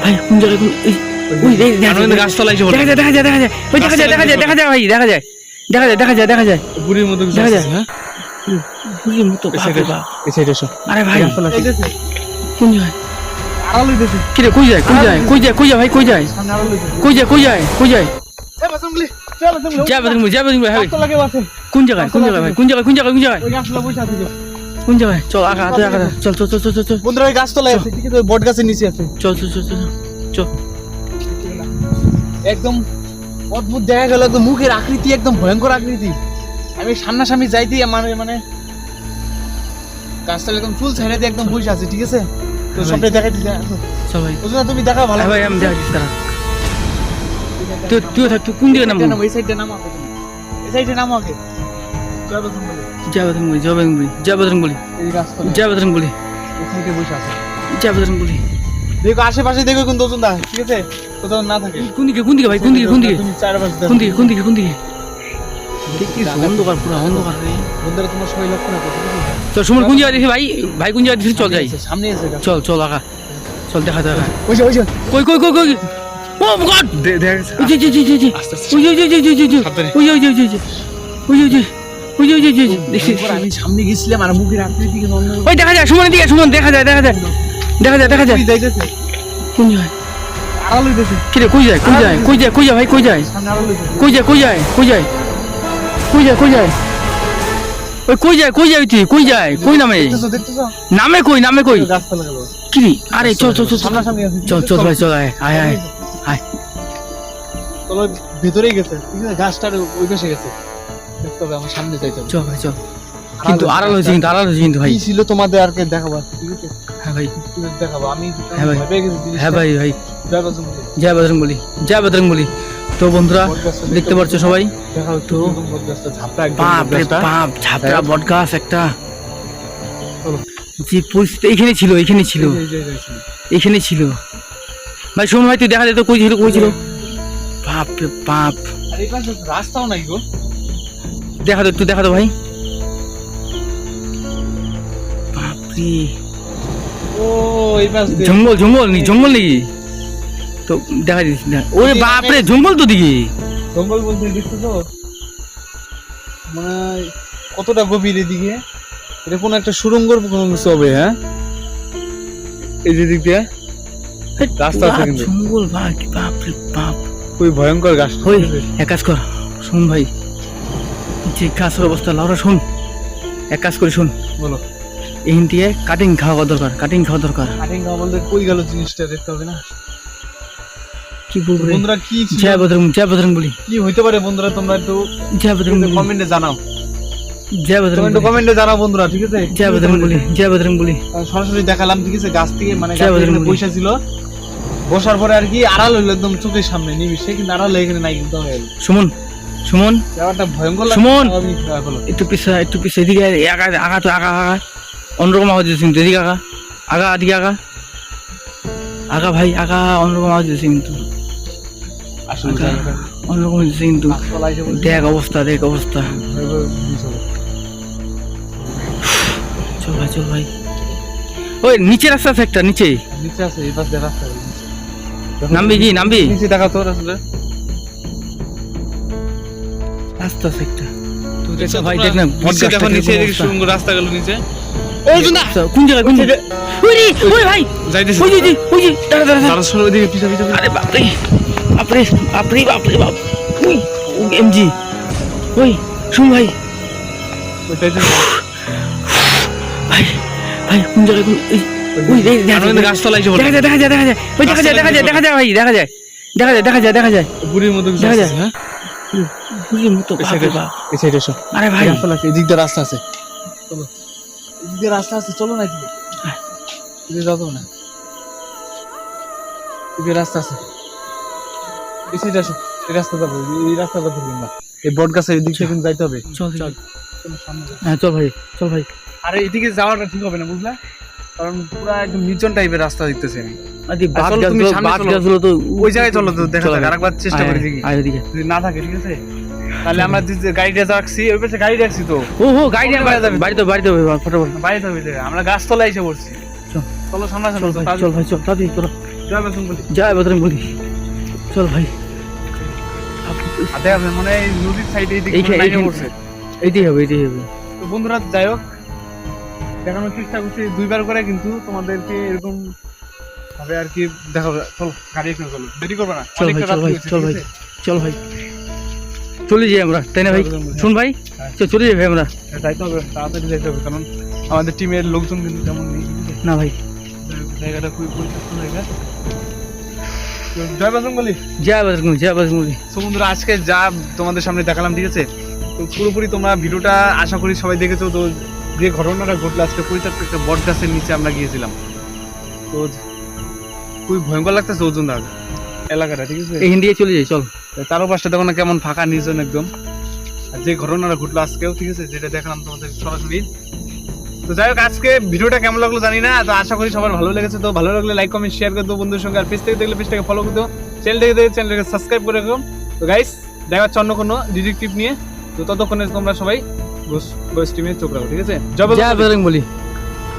ভাই কোন জায়গায় ওই গাছতলা এসে দেখা যায় ওই দেখা যায় ভাই দেখা যায় বুড়ির মতো কিছু দেখা যায়। আসছে, হ্যাঁ বুঝলি মতো বাপরে বাপ। এই সাইডে এসো। আরে ভাই কোন জায়গায় আড়াল হইতেছে কি রে কই যায় ভাই কই যায় সামনে আড়াল হইতেছে যা বদরুম ভাই কোন জায়গায় ভাই কোন জায়গায় ওই গাছতলা বসে আছে কোন জায়গায় চল আগা চল বন্ধুরা ওই গাছতলায় আছে, ঠিক আছে ওই বট গাছের নিচে আছে। চল একদম অদ্ভুত দেখা গেল, একদম মুখের আকৃতি একদম ভয়ঙ্কর আকৃতি। আমি সামনাসামনি যাইতেই মানে গাছতলা একদম চুল ছাইড়া দিয়ে একদম বসে আছে, ঠিক আছে তো সবটাই দেখাইতে চল ভাই তুমি দেখা ভালো ভাই আমি দেখাচ্ছি তারা তুই থাক তুই কোন দিকে নামবো এই সাইডে নামো আগে, এই সাইডে নামো আগে। যা বদরুম বলি এই গাছতলা এই সাইডে বসে আছে। দেখো আশেপাশে দেখো কোন দোজনদা, ঠিক আছে কোথাও না থাকে। কোন দিকে ভাই কোন দিকে তুমি চারপাশে দেখো। কোন দিকে দেখি অন্ধকার পুরো অন্ধকার রে বন্ধুরা তোমার সবাই লক্ষ্য না করতে বুঝছো? চল সুমন কোন জায়গায় দেখি ভাই কোন জায়গায় দেখি চল যাই সামনে আছে গাছ। চল আগা চল দেখা ওই যে কই ও গড দেখ জি আস্তে আস্তে ওই দেখছি আমি সামনে গেছিলাম আর মুখের আকৃতি কিন্তু অন্য ওই দেখা যায় সুমনের দিকে সুমন দেখা যায় ওই যাইতেছে কোন জায়গায় আড়াল হইতেছে কি রে কই যায় ভাই কই যায় সামনে আড়াল হইতেছে। কই যায় ওই কই যায় তুই কই যায় কই দেখতেছো নামে কই গাছতলা গেল। কি রে আরে চল সামনাসামনি আছে। চল ভাই চল আয় চলো ভিতরেই গেছে, ঠিক আছে গাছটার ওই পাশে গেছে। দেখতে হবে আমার সামনে যাইতে হবে। চল ভাই চল কিন্তু আড়াল হয়েছে কিন্তু ভাই কি ছিল তোমাদের আর কে দেখাবো, ঠিক আছে হ্যাঁ ভাই তুমি দেখাবো। আমি হ্যাঁ ভাই। ভয় পেয়ে গেছি জিনিসটা। হ্যাঁ ভাই জয় বজরঙ্গ। জয় বজরং বলি তো বন্ধুরা বটগাছটা দেখতে পাচ্ছ সবাই দেখাও তো তো বটগাছটা ঝাপটা একদম বাপ রে বটগাছটা। বাপ ঝাপড়া বট গাছ একটা চলো। যে পরিস্থিতি এখানে ছিল এই ছিল ভাই শোন ভাই তুই দেখা যেত কই ছিল বাপ রে বাপ আর এই পাশে রাস্তাও নাই গো। দেখা দো ভাই বাপ রে ও এই পাশ দিয়ে জঙ্গল নাকি তো দেখা দিস না ওরে বাপ রে জঙ্গল তো দিকে জঙ্গল বলতে দেখতেছো মানে কতটা গভীর এদিকে। এটা কোন একটা সুড়ঙ্গর কোনো কিছু হবে, হ্যাঁ এই যে দিক দিয়ে রাস্তা আছে কিন্তু। জঙ্গল বাপ রে বাপ খুবই ভয়ঙ্কর গাছ। ওই এক কাজ কর শোন ভাই যে গাছের অবস্থা লাউরা শোন এক কাজ করি শোন বলো এইখান দিয়ে কাটিং খাওয়া দরকার কাটিং খাওয়া বলতে কই গেল জিনিসটা দেখতে হবে না। কি বলবো রে? বন্ধুরা কি ছিল? জয় বজরং বলি কি হইতে পারে বন্ধুরা তোমরা একটু জয় বজরং বলি কমেন্টে জানাও। জয় বজরং তোমরা একটু কমেন্টে জানাও বন্ধুরা, ঠিক আছে জয় বজরং বলি সরাসরি দেখালাম, ঠিক আছে গাছ থেকে মানে জয় বজরং বলি। পয়সা ছিল বসার পরে আর কি আড়াল হইলো একদম চোখের সামনে নিমিশে, কিন্তু আড়াল এখানে নাই কিন্তু হয়ে গেল। সুমন ব্যাপারটা ভয়ঙ্কর লাগে। সুমন! আমি বলো একটু পিছে এদিকে আগা অন্যরকম আওয়াজ দিচ্ছে কিন্তু এদিকে এদিকে ভাই অন্যরকম আওয়াজ দিচ্ছে কিন্তু আসলে অন্যরকম দিচ্ছে কিন্তু গাছতলায় এসে বলছি, দেখ অবস্থা ভয়ঙ্কর জিনিস হলো। চল ভাই ওই নিচে রাস্তা আছে একটা নিচে নিচে আছে এই পাশ দিয়ে রাস্তা আছে। নামবি নিচে দেখা তো আসলে রাস্তা আছে একটা দেখছো ভাই তোমরা? দেখ না নিচে দেখো, নিচে এদিকে সুড়ঙ্গ রাস্তা গেল নিচে। কোন জায়গায় ওই ভাই যাইতেছে ওই যে দাঁড়া তারা শুনো ওইদিকে পিছা আরে বাপরে বাপ ওই এমজি ওই শুন ভাই কোন জায়গায় ওই গাছতলা এসে দেখা যায় বুড়ির মতো কিছু দেখা আছে, যায়। হ্যাঁ বুঝলি মতো এই সাইডে এই সাইডে এসো। আরে ভাই গাছতলা আছে, এদিক দিয়ে রাস্তা আছে, চলো এদিক দিয়ে রাস্তা আছে, চলো না এদিকে এদিকে যাও তো না, এদিকে রাস্তা আছে, এই সাইডে আসো, এই রাস্তাটা বলি, এই রাস্তাটা ধরবি না, এই বট গাছের এদিক থেকে কিন্তু যাইতে হবে। চল চলো সামনে যাও। হ্যাঁ চল ভাই আরে এদিকে যাওয়াটা ঠিক হবে না বুঝলা, কারণ পুরো একদম নির্জন টাইপের রাস্তা দেখতেছি আমি। বাদ চলো, তুমি সামনে চলো। গাছগুলো তো ওই জায়গায় চলো তো দেখা যাক, আরেকবার চেষ্টা করি দেখি এদিকে যদি না থাকে, ঠিক আছে তাহলে আমরা যে গাড়িটা রাখছি ওই পাশে গাড়ি রাখছি তো ও গাড়ি বাড়িতে ফটোফট বাইরে তো আমরা গাছতলায় এসে পড়ছি। চল চলো সামনে চল ভাই চল ভাই চল তাড়াতাড়ি চলো জয় বজরংবলী। জয় বজরং বলি চল ভাই আদে হবে মানে এই নদীর সাইডে এই দিকে এইখানে- লাইনে এইখানে- পড়ছে। এইটাই হবে এইটাই হবে তো বন্ধুরা যাই হোক দেখানোর চেষ্টা করছি 2বার করে, কিন্তু তোমাদেরকে এরকম ভাবে আর কি দেখাবো। চলো গাড়ি এখানে চলো, দেরি করবে না। চল ভাই অনেকটা চল রাত ভাই হয়েছে, চল ঠিক ভাই আছে? চল ভাই চলে যাই আমরা তাই না ভাই শুন ভাই চলে যাই ভাই আমরা যাইতে হবে, তাড়াতাড়ি যাইতে হবে, কারণ আমাদের টিমের লোকজন কিন্তু তেমন নেই, ঠিক আছে? না ভাই জায়গাটা খুবই পরিত্যক্ত জায়গা। তো জয় বজরংবলী। জয় বজরং বলি তো বন্ধুরা আজকে যা তোমাদের সামনে দেখালাম, ঠিক আছে? তো পুরোপুরি তোমরা ভিডিওটা আশা করি সবাই দেখেছো। তো যে ঘটনাটা ঘটলো আজকে পরিত্যক্ত একটা বট গাছের নিচে আমরা গিয়েছিলাম, তো খুবই ভয়ঙ্কর লাগতেছে ওজনদার এলাকাটা, ঠিক আছে? এইখান দিয়ে চলে যাই চল তারও পাশটা দেখো না কেমন ফাঁকা নির্জন একদম। আর যে ঘটনাটা ঘটলো আজকেও, ঠিক আছে, যেটা দেখালাম তোমাদের সরাসরি। তো যাই হোক আজকে ভিডিওটা কেমন লাগলো জানি না, তো আশা করি সবার ভালো লেগেছে। তো ভালো লাগলে লাইক কমেন্ট শেয়ার করে দেবো বন্ধুর সঙ্গে, আর পেজ থেকে দেখলে পেজটাকে ফলো করে দেবো, চ্যানেল থেকে দেখলে চ্যানেলটাকে সাবস্ক্রাইব করে রাখো। তো গাইস দেখা হচ্ছে অন্য কোনো ডিটেকটিভ নিয়ে। তো ততক্ষণে তোমরা সবাই গোস টিমে চোখ রাখো, ঠিক আছে? জয় বজরং বলি। জয় বজরং বলি